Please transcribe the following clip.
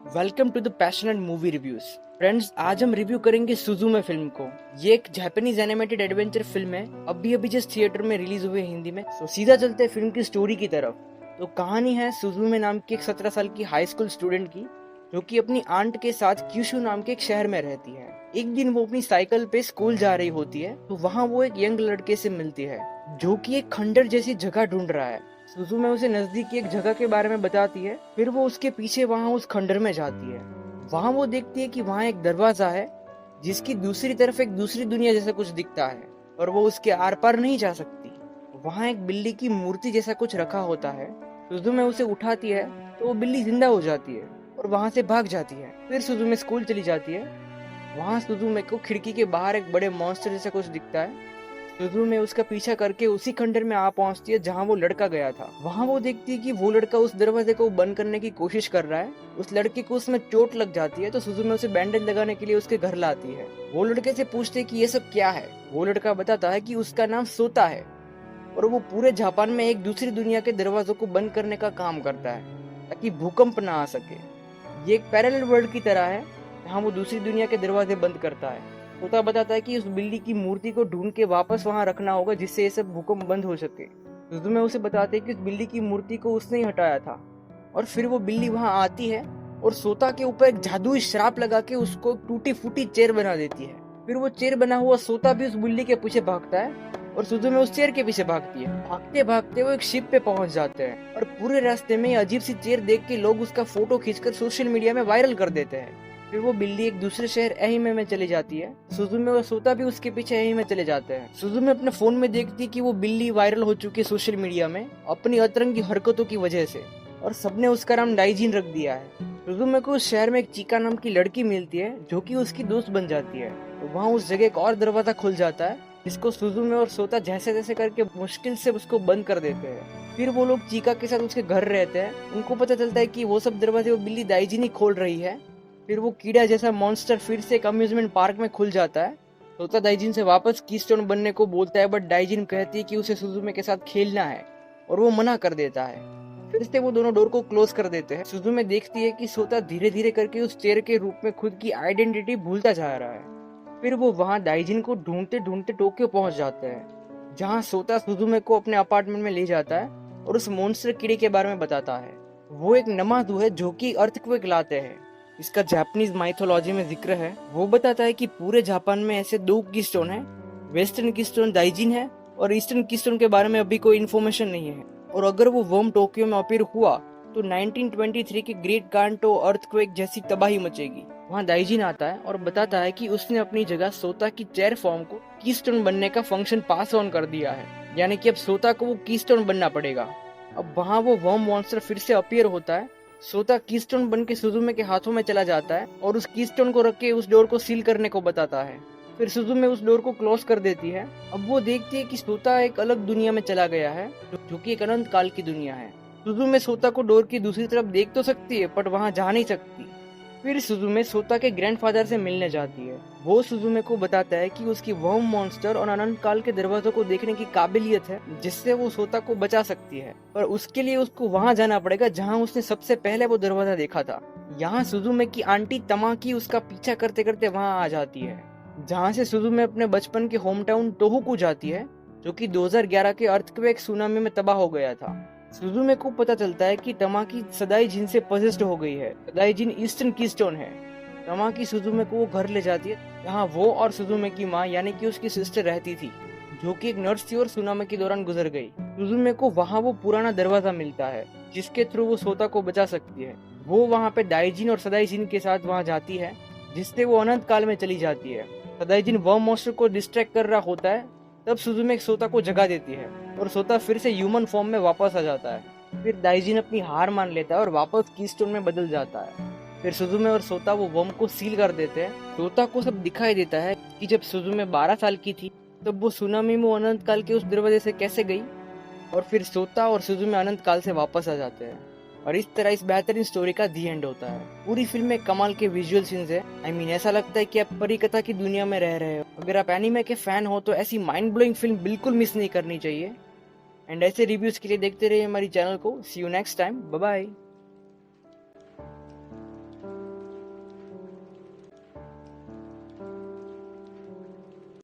Welcome to the passionate movie reviews. Friends, आज हम review करेंगे सुजुमे फिल्म को। ये एक जापानीज एनिमेटेड एडवेंचर फिल्म है, अभी जस्ट थिएटर में रिलीज हुई है हिंदी में। तो सीधा चलते हैं फिल्म की स्टोरी की तरफ। तो कहानी है सुजुमे नाम की एक 17 साल की हाई स्कूल स्टूडेंट की, जो कि अपनी आंट के साथ क्यूशु नाम के एक शहर में रहती है। एक दिन वो अपनी साइकिल पे स्कूल जा रही होती है, तो वहाँ वो एक यंग लड़के से मिलती है जो कि एक खंडर जैसी जगह ढूंढ रहा है। सुजुमे उसे नजदीक की एक जगह के बारे में बताती है, फिर वो उसके पीछे वहाँ उस खंडर में जाती है। वहाँ वो देखती है कि वहाँ एक दरवाजा है जिसकी दूसरी तरफ एक दूसरी दुनिया जैसा कुछ दिखता है, और वो उसके आर पार नहीं जा सकती। वहाँ एक बिल्ली की मूर्ति जैसा कुछ रखा होता है। सुजुमे उसे उठाती है तो वो बिल्ली जिंदा हो जाती है और वहाँ से भाग जाती है। फिर सुजुमे स्कूल चली जाती है। वहाँ सुजुमे को खिड़की के बाहर एक बड़े मॉन्स्टर जैसा कुछ दिखता है। सुजुमे उसका पीछा करके उसी खंडर में आ पहुंचती है जहाँ वो लड़का गया था। वहाँ वो देखती है कि वो लड़का उस दरवाजे को बंद करने की कोशिश कर रहा है। उस लड़के को उसमें चोट लग जाती है, तो सुजुमे उसे बैंडेज लगाने के लिए उसके घर लाती है। वो लड़के से पूछते है कि ये सब क्या है। वो लड़का बताता है कि उसका नाम सोता है और वो पूरे जापान में एक दूसरी दुनिया के दरवाजों को बंद करने का काम करता है ताकि भूकंप ना आ सके। ये एक पैरेलल वर्ल्ड की तरह है जहाँ वो दूसरी दुनिया के दरवाजे बंद करता है। तोता बताता है कि उस बिल्ली की मूर्ति को ढूंढ के वापस वहां रखना होगा जिससे ये सब भूकंप बंद हो सके। सुजुमे उसे बताते हैं कि उस बिल्ली की मूर्ति को उसने ही हटाया था। और फिर वो बिल्ली वहां आती है और सोता के ऊपर एक जादुई श्राप लगा के उसको टूटी फूटी चेयर बना देती है। फिर वो चेयर बना हुआ सोता भी उस बिल्ली के पीछे भागता है और सुजुमे उस चेयर के पीछे भागती है। भागते भागते वो एक शिप पे पहुंच जाते हैं और पूरे रास्ते में अजीब सी चेयर देख के लोग उसका फोटो खींचकर सोशल मीडिया में वायरल कर देते हैं। फिर वो बिल्ली एक दूसरे शहर एहिमे में चली जाती है। सुजुमे और सोता भी उसके पीछे एहिमे में चले जाते हैं। सुजुमे अपने फोन में देखती है कि वो बिल्ली वायरल हो चुकी है सोशल मीडिया में अपनी अतरंगी हरकतों की वजह से, और सबने उसका नाम डाइजिन रख दिया है। सुजुमे को उस शहर में एक चीका नाम की लड़की मिलती है जो कि उसकी दोस्त बन जाती है। तो वहाँ उस जगह एक और दरवाजा खुल जाता है जिसको सुजुमे और सोता जैसे जैसे करके मुश्किल से उसको बंद कर देते हैं। फिर वो लोग चीका के साथ उसके घर रहते हैं। उनको पता चलता है कि वो सब दरवाजे वो बिल्ली डाइजिन ही खोल रही है। फिर वो कीड़ा जैसा मॉन्स्टर फिर से एक अम्यूजमेंट पार्क में खुल जाता है। तोता डाइजिन से वापस कीस्टोन बनने को बोलता है, बट डाइजिन कहती है कि उसे सुजुमे के साथ खेलना है और वो मना कर देता है। फिर से वो दोनों डोर को क्लोज कर देते हैं। सुजुमे देखती है कि सोता धीरे धीरे करके उस चेयर के रूप में खुद की आइडेंटिटी भूलता जा रहा है। फिर वो वहाँ डाइजिन को ढूंढते ढूंढते टोक्यो पहुंच जाते हैं, जहाँ सोता सुजुमे को अपने अपार्टमेंट में ले जाता है और उस मॉन्स्टर कीड़े के बारे में बताता है। वो एक नमाजू है जो कि अर्थक्वेक लाते हैं। इसका जापानीज माइथोलॉजी में जिक्र है। वो बताता है कि पूरे जापान में ऐसे दो कीस्टोन है, वेस्टर्न कीस्टोन डाइजिन है और ईस्टर्न कीस्टोन के बारे में अभी कोई इन्फॉर्मेशन नहीं है। और अगर वो वर्म टोक्यो में अपीयर हुआ तो 1923 के ग्रेट कांटो अर्थक्वेक जैसी तबाही मचेगी। वहाँ डाइजिन आता है और बताता है कि उसने अपनी जगह सोता की चेयर फॉर्म को कीस्टोन बनने का फंक्शन पास ऑन कर दिया है, यानी कि अब सोता को वो कीस्टोन बनना पड़ेगा। अब वहाँ वो वर्म मॉन्स्टर फिर से अपीयर होता है। सोता कीस्टोन बन के सुजुमे के हाथों में चला जाता है और उस कीस्टोन को रख के उस डोर को सील करने को बताता है। फिर सुजुमे उस डोर को क्लोज कर देती है। अब वो देखती है कि सोता एक अलग दुनिया में चला गया है जो कि एक अनंत काल की दुनिया है। सुजुमे सोता को डोर की दूसरी तरफ देख तो सकती है बट वहाँ जा नहीं सकती। फिर सुजुमे सोता के ग्रैंडफादर से मिलने जाती है। वो सुजुमे को बताता है कि उसकी वर्म मॉन्स्टर और अनंत काल के दरवाजों को देखने की काबिलियत है जिससे वो सोता को बचा सकती है, पर उसके लिए उसको वहां जाना पड़ेगा जहां उसने सबसे पहले वो दरवाजा देखा था। यहाँ सुजुमे की आंटी तमाकी उसका पीछा करते करते वहां आ जाती है, जहाँ से सुजुमे अपने बचपन के होम टाउन टोहोकू जाती है जो कि 2011 के अर्थक्वेक सुनामी में तबाह हो गया था। सुजुमे को पता चलता है कि तमाकी सदाई जिन से पजेस्ड हो गई है। सदाई जिन ईस्टर्न कीस्टोन है। तमाकी सुजुमे को वो घर ले जाती है जहाँ वो और सुजुमे की माँ यानी कि उसकी सिस्टर रहती थी, जो कि एक नर्स थी और सुनामी के दौरान गुजर गई। सुजुमे को वहाँ वो पुराना दरवाजा मिलता है जिसके थ्रू वो सोता को बचा सकती है। वो वहाँ पे डाइजिन और सदाईजिन के साथ वहाँ जाती है जिससे वो अनंत काल में चली जाती है। सदाईजिन वर्म मॉन्स्टर को डिस्ट्रैक्ट कर रहा होता है, तब सुजुमे सोता को जगा देती है और सोता फिर से ह्यूमन फॉर्म में वापस आ जाता है। फिर डाइजिन अपनी हार मान लेता है और वापस कीस्टोन में बदल जाता है। फिर सुजुमे और सोता वो वर्म को सील कर देते हैं। सोता को सब दिखाई देता है कि जब सुजुमे 12 साल की थी तब वो सुनामी में अनंत काल के उस दरवाजे से कैसे गई, और फिर सोता और सुजुमे अनंत काल से वापस आ जाते हैं। और इस तरह इस बेहतरीन स्टोरी का दी एंड होता है। पूरी फिल्म में कमाल के विजुअल सीन्स है। ऐसा लगता है कि आप परी कथा की दुनिया में रह रहे हो। अगर आप एनीमे के फैन हो तो ऐसी माइंड ब्लोइंग फिल्म बिल्कुल मिस नहीं करनी चाहिए। एंड ऐसे रिव्यूज के लिए देखते रहिए हमारी चैनल को। See you next time, bye bye.